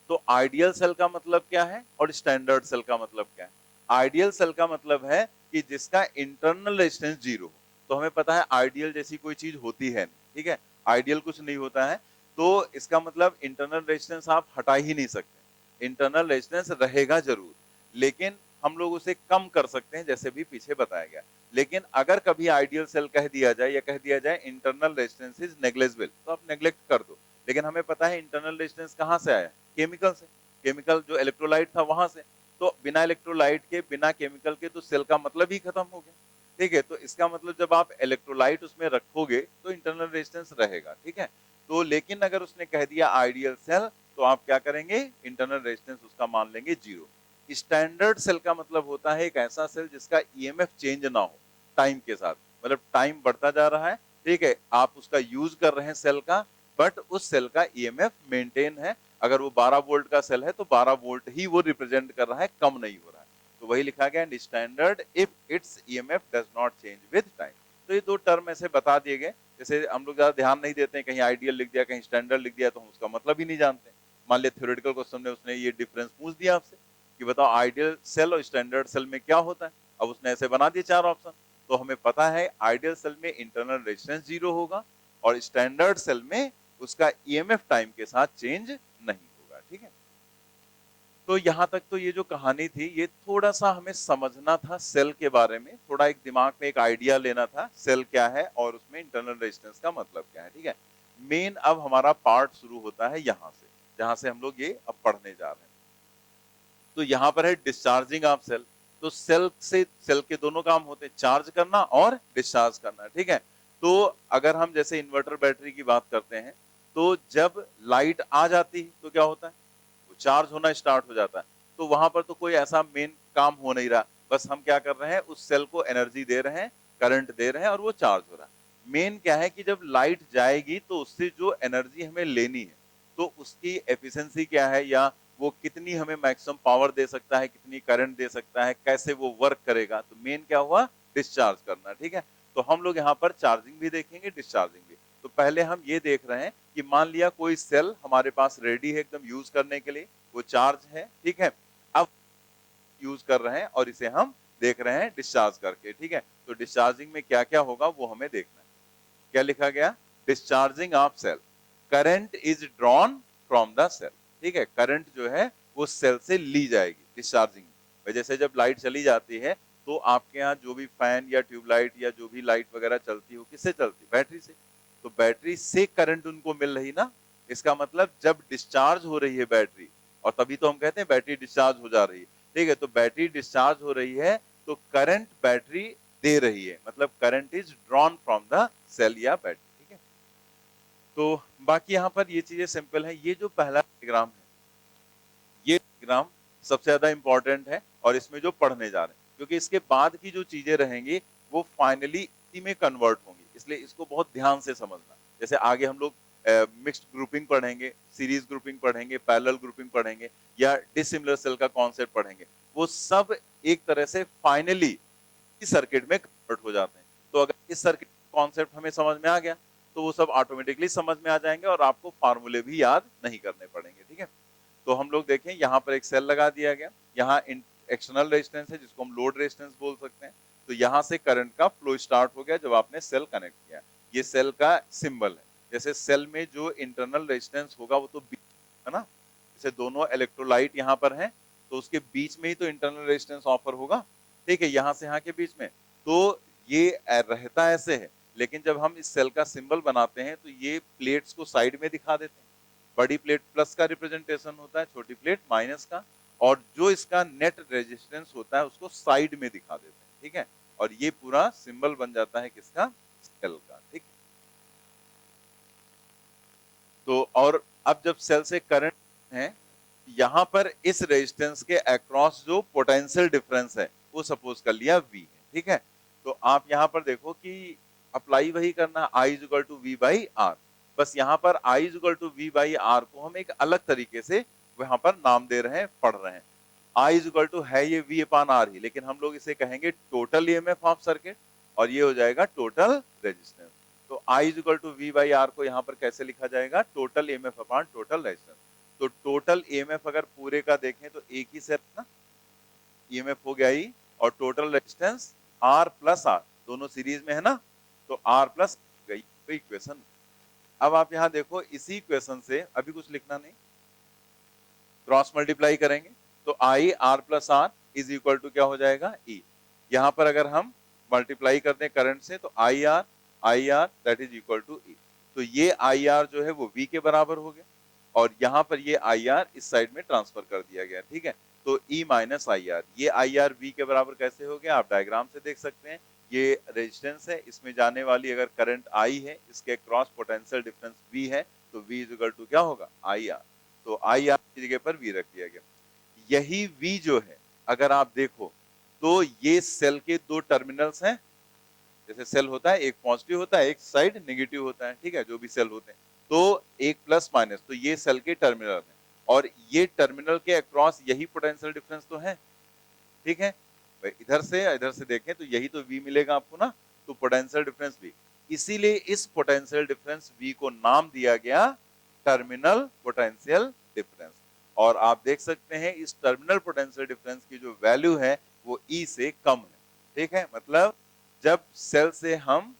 तो आइडियल सेल का मतलब क्या है और स्टैंडर्ड सेल का मतलब क्या है? आइडियल सेल का मतलब है कि जिसका इंटरनल रेजिस्टेंस जीरो हो। तो हमें पता है आइडियल जैसी कोई चीज होती है नहीं, ठीक है, आइडियल कुछ नहीं होता है, तो इसका मतलब इंटरनल रेजिस्टेंस आप हटा ही नहीं सकते, इंटरनल रेजिस्टेंस रहेगा जरूर, लेकिन हम लोग उसे कम कर सकते हैं जैसे भी पीछे बताया गया। लेकिन अगर कभी आइडियल सेल कह दिया जाए या कह दिया जाए इंटरनल रेजिस्टेंस इज नेग्लेजिबल, तो आप नेग्लेक्ट कर दो। लेकिन हमें पता है इंटरनल रेजिस्टेंस कहां से आया, केमिकल से, केमिकल जो इलेक्ट्रोलाइट था वहां से। तो बिना इलेक्ट्रोलाइट के, बिना केमिकल के तो सेल का मतलब ही खत्म हो गया, ठीक है। तो इसका मतलब जब आप इलेक्ट्रोलाइट उसमें रखोगे तो इंटरनल रेजिस्टेंस रहेगा, ठीक है। तो लेकिन अगर उसने कह दिया आइडियल सेल, तो आप क्या करेंगे, इंटरनल रेजिस्टेंस उसका मान लेंगे जीरो। स्टैंडर्ड सेल का मतलब होता है एक ऐसा सेल जिसका ईएमएफ चेंज ना हो टाइम के साथ, मतलब टाइम बढ़ता जा रहा है, ठीक है, आप उसका यूज कर रहे हैं सेल का, बट उस सेल का ईएमएफ मेंटेन है। अगर वो 12 वोल्ट का सेल है तो 12 वोल्ट ही वो रिप्रेजेंट कर रहा है, कम नहीं हो रहा है। तो वही लिखा गया and standard if it's EMF does not change with time. तो ये दो टर्म ऐसे बता दिए गए, जैसे हम लोग ज्यादा ध्यान नहीं देते हैं, कहीं आइडियल लिख दिया कहीं स्टैंडर्ड लिख दिया तो हम उसका मतलब ही नहीं जानते। मान लिया थ्योरेटिकल क्वेश्चन में उसने ये डिफरेंस पूछ दिया आपसे कि बताओ आइडियल सेल और स्टैंडर्ड सेल में क्या होता है, अब उसने ऐसे बना दिए चार ऑप्शन, तो हमें पता है आइडियल सेल में इंटरनल रेजिस्टेंस जीरो होगा और स्टैंडर्ड सेल में उसका ईएमएफ टाइम के साथ चेंज नहीं होगा, ठीक है। तो यहां तक तो ये जो कहानी थी ये थोड़ा सा हमें समझना था सेल के बारे में, थोड़ा एक दिमाग में एक आइडिया लेना था सेल क्या है और उसमें इंटरनल रेजिस्टेंस का मतलब क्या है, ठीक है। मेन अब हमारा पार्ट शुरू होता है यहां से, जहां से हम लोग ये अब पढ़ने जा रहे हैं। तो यहाँ पर है डिस्चार्जिंग ऑफ सेल। तो सेल से सेल के दोनों काम होते हैं, चार्ज करना और डिस्चार्ज करना, ठीक है। तो अगर हम जैसे इन्वर्टर बैटरी की बात करते हैं, तो जब लाइट आ जाती है तो क्या होता है, वो चार्ज होना स्टार्ट हो जाता है। तो वहां पर तो कोई ऐसा मेन काम हो नहीं रहा, बस हम क्या कर रहे हैं, उस सेल को एनर्जी दे रहे हैं, करंट दे रहे हैं और वो चार्ज हो रहा है। मेन क्या है कि जब लाइट जाएगी तो उससे जो एनर्जी हमें लेनी है, तो उसकी एफिशिएंसी क्या है, या वो कितनी हमें मैक्सिमम पावर दे सकता है, कितनी करंट दे सकता है, कैसे वो वर्क करेगा, तो मेन क्या हुआ, डिस्चार्ज करना, ठीक है। तो हम लोग यहाँ पर चार्जिंग भी देखेंगे, डिस्चार्जिंग भी। तो पहले हम ये देख रहे हैं कि मान लिया कोई सेल हमारे पास रेडी है एकदम यूज करने के लिए, वो चार्ज है, ठीक है, अब यूज कर रहे हैं और इसे हम देख रहे हैं डिस्चार्ज करके, ठीक है। तो डिस्चार्जिंग में क्या क्या होगा वो हमें देखना है। क्या लिखा गया, discharging of cell, current is drawn from the cell, ठीक है, करंट जो है वो सेल से ली जाएगी डिस्चार्जिंग में। जैसे जब लाइट चली जाती है तो आपके यहाँ जो भी फैन या ट्यूबलाइट या जो भी लाइट वगैरह चलती हो, किससे चलती, बैटरी से। तो बैटरी से करंट उनको मिल रही ना, इसका मतलब जब डिस्चार्ज हो रही है बैटरी, और तभी तो हम कहते हैं बैटरी डिस्चार्ज हो जा रही है, ठीक है। तो बैटरी डिस्चार्ज हो रही है तो करंट बैटरी दे रही है, मतलब current is drawn from the cell या बैटरी, ठीक है। तो बाकी यहाँ पर ये चीजें सिंपल है। ये जो पहला डायग्राम है, ये डायग्राम सबसे ज्यादा इंपॉर्टेंट है और इसमें जो पढ़ने जा रहे हैं, क्योंकि इसके बाद की जो चीजें रहेंगी वो फाइनली इसी में कन्वर्ट होंगी, इसलिए इसको बहुत ध्यान से समझना। जैसे आगे हम लोग मिक्स्ड ग्रुपिंग पढ़ेंगे, सीरीज ग्रुपिंग पढ़ेंगे, पैरेलल ग्रुपिंग पढ़ेंगे या डिसिमिलर सेल का कॉन्सेप्ट पढ़ेंगे, वो सब एक तरह से फाइनली इस सर्किट में कन्वर्ट हो जाते हैं। तो अगर इस सर्किट कॉन्सेप्ट हमें समझ में आ गया तो वो सब ऑटोमेटिकली समझ में आ जाएंगे और आपको फार्मूले भी याद नहीं करने पड़ेंगे। ठीक है, तो हम लोग देखें यहाँ पर एक सेल लगा दिया गया, यहाँ एक्सटर्नल रेजिस्टेंस है जिसको हम लोड रेजिस्टेंस बोल सकते हैं। तो यहाँ से करंट का फ्लो स्टार्ट हो गया जब आपने सेल कनेक्ट किया। ये सेल का सिंबल है। जैसे सेल में जो इंटरनल रेजिस्टेंस होगा वो तो है ना, जैसे दोनों इलेक्ट्रोलाइट यहाँ पर हैं तो उसके बीच में ही तो इंटरनल रेजिस्टेंस ऑफर होगा। ठीक है, यहाँ से यहाँ के बीच में तो ये रहता ऐसे है, लेकिन जब हम इस सेल का सिंबल बनाते हैं तो ये प्लेट्स को साइड में दिखा देते हैं। बड़ी प्लेट प्लस का रिप्रेजेंटेशन होता है, छोटी प्लेट माइनस का, और जो इसका नेट रेजिस्टेंस होता है उसको साइड में दिखा देते हैं। ठीक है, और ये पूरा सिंबल बन जाता है किसका, सेल का। ठीक, तो और अब जब सेल से करंट है, यहाँ पर इस रेजिस्टेंस के अक्रॉस जो पोटेंशियल डिफरेंस है वो सपोज कर लिया V है। ठीक है, तो आप यहाँ पर देखो कि अप्लाई वही करना, I is equal to V by r. बस यहाँ पर I is equal to V by r को हम एक अलग तरीके से वहां पर नाम दे रहे हैं, पढ़ रहे हैं। I इज इक्वल टू है ये V अपान आर ही, लेकिन हम लोग इसे कहेंगे टोटल ईएमएफ ऑफ सर्किट और ये हो जाएगा टोटल रेजिस्टेंस। तो I is equal to V by r को यहाँ पर कैसे लिखा जाएगा, total EMF upon total resistance. तो टोटल ईएमएफ अगर पूरे का देखें तो एक ही सेल ना, ईएमएफ हो गया ही, और total resistance R plus R, दोनों सीरीज में है ना, तो R प्लस गई इक्वेशन। अब आप यहाँ देखो इसी इक्वेशन से अभी कुछ लिखना नहीं, क्रॉस मल्टीप्लाई करेंगे तो I R plus R is equal to क्या हो जाएगा, E। यहाँ पर अगर हम मल्टीप्लाई करते हैं करंट से तो I r that is equal to E। तो ये आई आर जो है वो V के बराबर हो गया और यहाँ पर ये आई आर इस साइड में ट्रांसफर कर दिया गया। ठीक है, तो E माइनस आई आर, ये आई आर V के बराबर कैसे हो गया, आप डायग्राम से देख सकते हैं। ये रेजिस्टेंस है, इसमें जाने वाली अगर करंट I है, इसके क्रॉस पोटेंशियल डिफरेंस V है, तो V इज इक्वल टू क्या होगा, आई आर। तो आई आर की जगह पर V रख दिया गया। यही V जो है अगर आप देखो तो ये सेल के दो टर्मिनल्स हैं। जैसे सेल होता है, एक पॉजिटिव होता है, एक साइड नेगेटिव होता है। ठीक है, जो भी सेल होते हैं, तो एक प्लस माइनस, तो ये सेल के टर्मिनल हैं और ये टर्मिनल के अक्रॉस यही पोटेंशियल डिफरेंस तो है। ठीक है, इधर से देखें तो यही तो V मिलेगा आपको ना, तो पोटेंशियल डिफरेंस V। इसीलिए इस पोटेंशियल डिफरेंस V को नाम दिया गया टर्मिनल पोटेंशियल डिफरेंस। और आप देख सकते हैं इस टर्मिनल पोटेंशियल डिफरेंस की जो वैल्यू है वो E से कम है। ठीक है, मतलब जब सेल से हम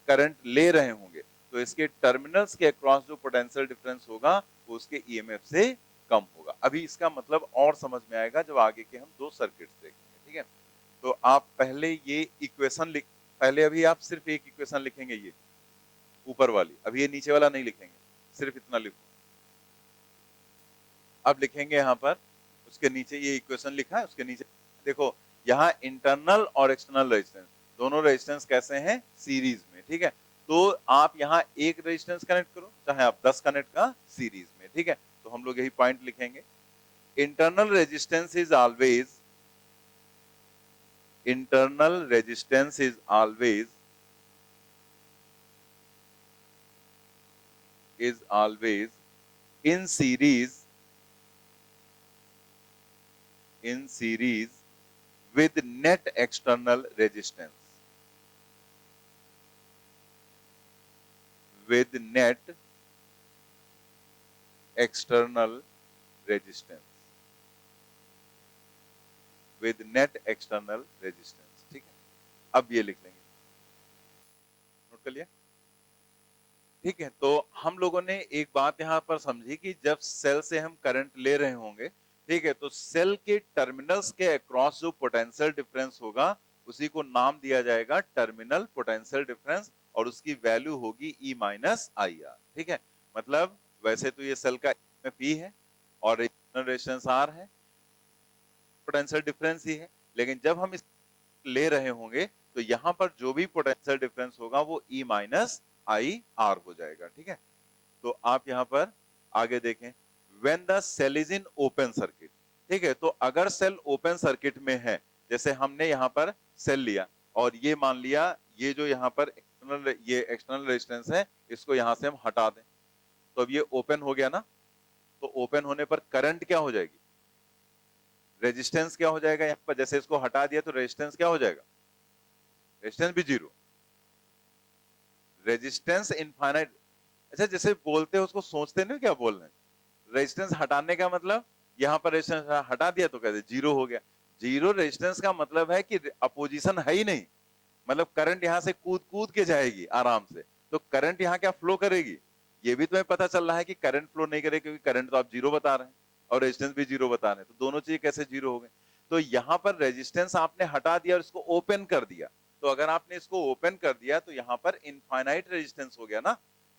करंट ले रहे होंगे तो इसके टर्मिनल्स के अक्रॉस जो पोटेंशियल डिफरेंस होगा वो उसके ईएमएफ से कम होगा। अभी इसका मतलब और समझ में आएगा जब आगे के हम दो सर्किट्स देखेंगे। ठीक है, तो आप पहले ये इक्वेशन लिख, पहले अभी आप सिर्फ एक इक्वेशन लिखेंगे, ये ऊपर वाली, अभी ये नीचे वाला नहीं लिखेंगे, सिर्फ इतना लिखो। अब लिखेंगे यहाँ पर, उसके नीचे ये इक्वेशन लिखा है, उसके नीचे देखो यहाँ इंटरनल और एक्सटर्नल रेजिस्टेंस, दोनों रेजिस्टेंस कैसे हैं, सीरीज में। ठीक है, तो आप यहाँ एक रेजिस्टेंस कनेक्ट करो, चाहे आप 10 कनेक्ट का सीरीज में। ठीक है, तो हम लोग यही पॉइंट लिखेंगे, internal resistance is always, internal resistance is always in series with net external resistance, with net external resistance, with net external resistance। ठीक है, अब ये लिख लेंगे, नोट कर लिया। ठीक है, तो हम लोगों ने एक बात यहाँ पर समझी कि जब सेल से हम करंट ले रहे होंगे, ठीक है, तो सेल के टर्मिनल्स के अक्रॉस जो पोटेंशियल डिफरेंस होगा उसी को नाम दिया जाएगा टर्मिनल पोटेंशियल डिफरेंस और उसकी वैल्यू होगी E माइनस आई आर। ठीक है, मतलब वैसे तो ये सेल का P है और रेजिस्टेंस R है, पोटेंशियल डिफरेंस ही है, लेकिन जब हम इस ले रहे होंगे तो यहाँ पर जो भी पोटेंशियल डिफरेंस होगा वो E माइनस आई आर हो जाएगा। ठीक है, तो आप यहाँ पर आगे देखें, when the cell is in open circuit। ठीक है, तो अगर सेल ओपन सर्किट में है, जैसे हमने यहाँ पर सेल लिया और ये मान लिया ये जो यहाँ पर एक्सटर्नल, ये एक्सटर्नल रेजिस्टेंस है, इसको यहाँ से हम हटा दें, तो अब ये ओपन हो गया ना, तो ओपन होने पर करंट क्या हो जाएगी, रेजिस्टेंस क्या हो जाएगा, यहाँ पर जैसे इसको हटा दिया तो रेजिस्टेंस क्या हो जाएगा, रेजिस्टेंस भी जीरो, रेजिस्टेंस इनफाइनाइट। अच्छा जैसे बोलते हैं उसको सोचते नहीं क्या बोल रहे हैं, रेजिस्टेंस हटाने का मतलब, यहां पर रेजिस्टेंस हटा दिया तो कहते जीरो हो गया। जीरो रेजिस्टेंस का मतलब है कि अपोजिशन है ही नहीं, मतलब करंट यहां से कूद कूद के जाएगी आराम से, तो करंट यहां क्या फ्लो करेगी, ये भी तुम्हें पता चल रहा है कि करंट फ्लो नहीं करेगी, क्योंकि करंट तो आप जीरो बता रहे हैं और रेजिस्टेंस भी जीरो बता रहे हैं, तो दोनों चीज कैसे जीरो हो गए। तो यहां पर रेजिस्टेंस आपने हटा दिया और इसको ओपन कर दिया, तो अगर आपने इसको ओपन कर दिया तो यहां पर इनफाइनाइट रेजिस्टेंस हो गया ना,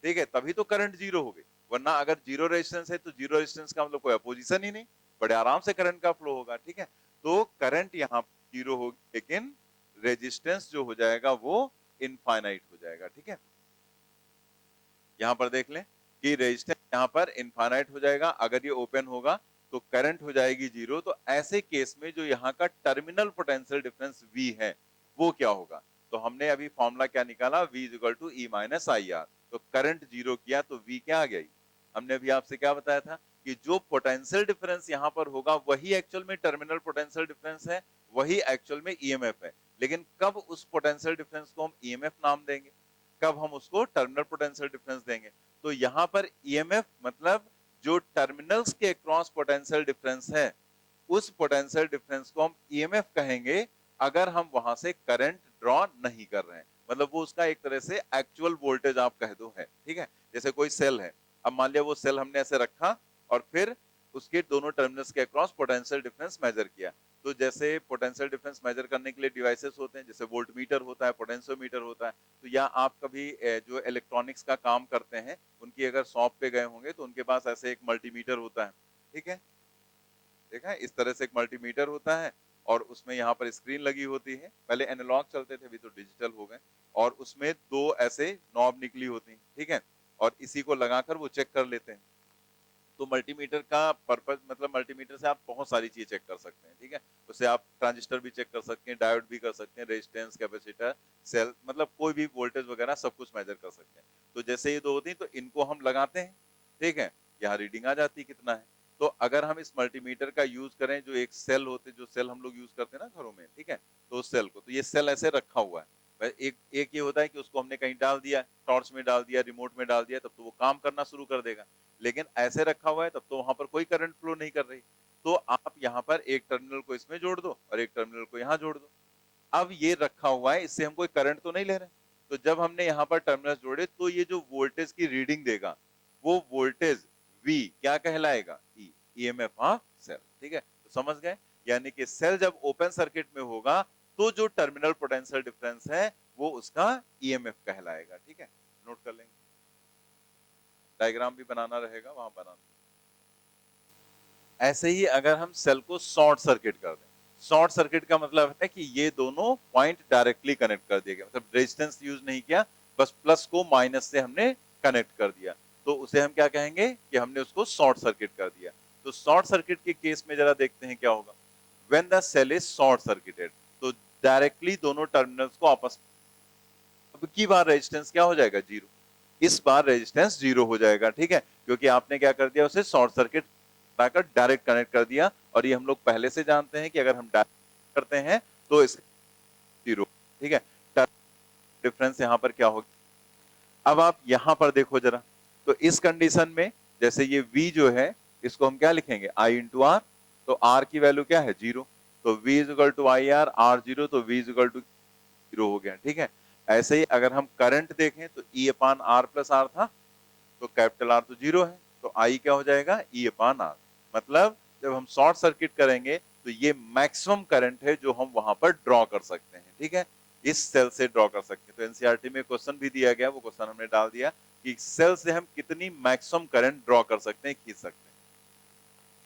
ठीक है, तभी तो करंट जीरो हो गई। वरना अगर जीरो रेजिस्टेंस है तो जीरो रेजिस्टेंस का मतलब कोई अपोजिशन ही नहीं, बड़े आराम से करंट का फ्लो होगा, ठीक है। तो करंट यहाँ जीरो होगी, लेकिन रेजिस्टेंस जो हो जाएगा वो इनफाइनाइट हो जाएगा, ठीक है। यहां पर देख लें कि रेजिस्टेंस यहां पर इनफाइनाइट हो जाएगा, अगर ये ओपन होगा तो करंट हो जाएगी जीरो। तो ऐसे केस में जो यहाँ का टर्मिनल पोटेंशियल डिफरेंस V है वो क्या होगा, तो हमने अभी फॉर्मूला क्या निकाला, V is equal to E minus I r. तो करंट जीरो किया तो V क्या आ गई, हमने अभी आपसे क्या बताया था कि जो पोटेंशियल डिफरेंस यहाँ पर होगा वही एक्चुअल में टर्मिनल पोटेंशियल डिफरेंस है, वही एक्चुअल में ईएमएफ है। लेकिन कब उस पोटेंशियल डिफरेंस को हम ईएमएफ नाम देंगे, कब हम उसको टर्मिनल पोटेंशियल डिफरेंस देंगे। तो यहां पर ईएमएफ मतलब जो टर्मिनल्स के अक्रॉस पोटेंशियल डिफरेंस है, उस पोटेंशियल डिफरेंस को हम ईएमएफ कहेंगे अगर हम वहां से करंट ड्रॉ नहीं कर रहे हैं, मतलब वो उसका एक तरह से एक्चुअल वोल्टेज आप कह दो है, ठीक है। जैसे कोई सेल है, अब मान लिया वो सेल हमने ऐसे रखा और फिर उसके दोनों टर्मिनल्स के अक्रॉस पोटेंशियल डिफरेंस मेजर किया। तो जैसे पोटेंशियल डिफरेंस मेजर करने के लिए डिवाइसेस होते हैं, जैसे वोल्टमीटर होता है, पोटेंशियोमीटर होता है। तो या आप कभी जो इलेक्ट्रॉनिक्स का काम करते हैं उनकी अगर शॉप पे गए होंगे तो उनके पास ऐसे एक मल्टीमीटर होता है, ठीक है, देखा है, इस तरह से एक मल्टीमीटर होता है और उसमें यहाँ पर स्क्रीन लगी होती है, पहले एनालॉग चलते थे, अभी तो डिजिटल हो गए, और उसमें दो ऐसे नॉब निकली होती हैं, ठीक है, और इसी को लगाकर वो चेक कर लेते हैं। तो मल्टीमीटर का पर्पस मतलब मल्टीमीटर से आप बहुत सारी चीज चेक कर सकते हैं, ठीक है, उससे आप ट्रांजिस्टर भी चेक कर सकते हैं, डायोड भी कर सकते हैं, रेजिस्टेंस, कैपेसिटर, सेल, मतलब कोई भी वोल्टेज वगैरह सब कुछ मेजर कर सकते हैं। तो जैसे ये दो होती हैं तो इनको हम लगाते हैं, ठीक है, यहाँ रीडिंग आ जाती है कितना है। तो अगर हम इस मल्टीमीटर का यूज करें, जो एक सेल होते, जो सेल हम लोग यूज करते हैं ना घरों में, ठीक है, तो उस सेल को, तो ये सेल ऐसे रखा हुआ है, एक एक ये होता है कि उसको हमने कहीं डाल दिया, टॉर्च में डाल दिया, रिमोट में डाल दिया, तब तो वो काम करना शुरू कर देगा। लेकिन ऐसे रखा हुआ है तब तो वहां पर कोई करंट फ्लो नहीं कर रही। तो आप यहाँ पर एक टर्मिनल को इसमें जोड़ दो और एक टर्मिनल को यहाँ जोड़ दो। अब ये रखा हुआ है, इससे हम कोई करंट तो नहीं ले रहे, तो जब हमने यहाँ पर टर्मिनल जोड़े तो ये जो वोल्टेज की रीडिंग देगा वो वोल्टेज V क्या कहलाएगा, E, ईएमएफ ऑफ सेल, ठीक है। तो समझ गए, यानी कि सेल जब ओपन सर्किट में होगा तो जो टर्मिनल पोटेंशियल डिफरेंस है वो उसका ईएमएफ कहलाएगा, ठीक है, नोट कर लेंगे, डायग्राम भी बनाना रहेगा वहां बनाना। ऐसे ही अगर हम सेल को शॉर्ट सर्किट कर दें, शॉर्ट सर्किट का मतलब है कि ये दोनों पॉइंट डायरेक्टली कनेक्ट कर दिए गए, मतलब रेजिस्टेंस यूज नहीं किया, बस प्लस को माइनस से हमने कनेक्ट कर दिया, तो उसे हम क्या कहेंगे कि हमने उसको शॉर्ट सर्किट कर दिया। तो शॉर्ट सर्किट के केस में जरा देखते हैं क्या होगा, when the cell is short circuited, तो डायरेक्टली दोनों टर्मिनल्स को आपस में, अब की बार रेजिस्टेंस क्या हो जाएगा, जीरो, इस बार रेजिस्टेंस जीरो हो जाएगा, ठीक है, क्योंकि आपने क्या कर दिया, उसे शॉर्ट सर्किट बनाकर डायरेक्ट कनेक्ट कर दिया। और ये हम लोग पहले से जानते हैं कि अगर हम डायरेक्ट करते हैं तो इस जीरो, ठीक है, डिफरेंस यहाँ पर क्या होगा। अब आप यहाँ पर देखो जरा, तो इस कंडीशन में जैसे ये V जो है इसको हम क्या लिखेंगे, I इंटू आर, तो R की वैल्यू क्या है, जीरो, तो V is equal to I r, r zero, तो V is equal to zero हो गया, ठीक है। ऐसे ही अगर हम करंट देखें तो E upon r plus r था, तो कैपिटल आर तो जीरो है, तो आई क्या हो जाएगा, E अपान आर। मतलब जब हम शॉर्ट सर्किट करेंगे तो ये मैक्सिमम करंट है जो हम वहां पर ड्रॉ कर सकते हैं, ठीक है, इस सेल से ड्रॉ कर सकते हैं। तो एनसीईआरटी में क्वेश्चन भी दिया गया, वो क्वेश्चन हमने डाल दिया कि सेल से हम कितनी मैक्सिमम करंट ड्रॉ कर सकते हैं, खींच सकते हैं,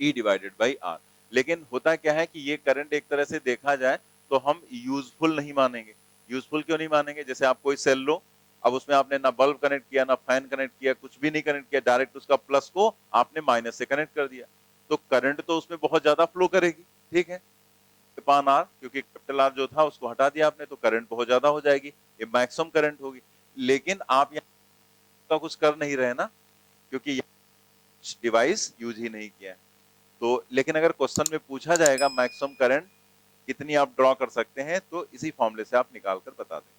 E डिवाइडेड बाई आर। लेकिन होता क्या है कि ये करंट एक तरह से देखा जाए तो हम यूजफुल नहीं मानेंगे। यूजफुल क्यों नहीं मानेंगे, जैसे आप कोई सेल लो, अब उसमें आपने ना बल्ब कनेक्ट किया, ना फैन कनेक्ट किया, कुछ भी नहीं कनेक्ट किया, डायरेक्ट उसका प्लस को आपने माइनस से कनेक्ट कर दिया, तो करंट तो उसमें बहुत ज्यादा फ्लो करेगी, ठीक है, पान आर, क्योंकि कैपिटल आर जो था उसको हटा दिया आपने, तो करंट बहुत ज्यादा हो जाएगी, ये मैक्सिमम करंट होगी। लेकिन आप यहाँ का कुछ कर नहीं रहे ना, क्योंकि डिवाइस यूज ही नहीं किया है। तो लेकिन अगर क्वेश्चन में पूछा जाएगा मैक्सिमम करंट कितनी आप ड्रॉ कर सकते हैं, तो इसी फॉर्मूले से आप निकाल कर बता दें।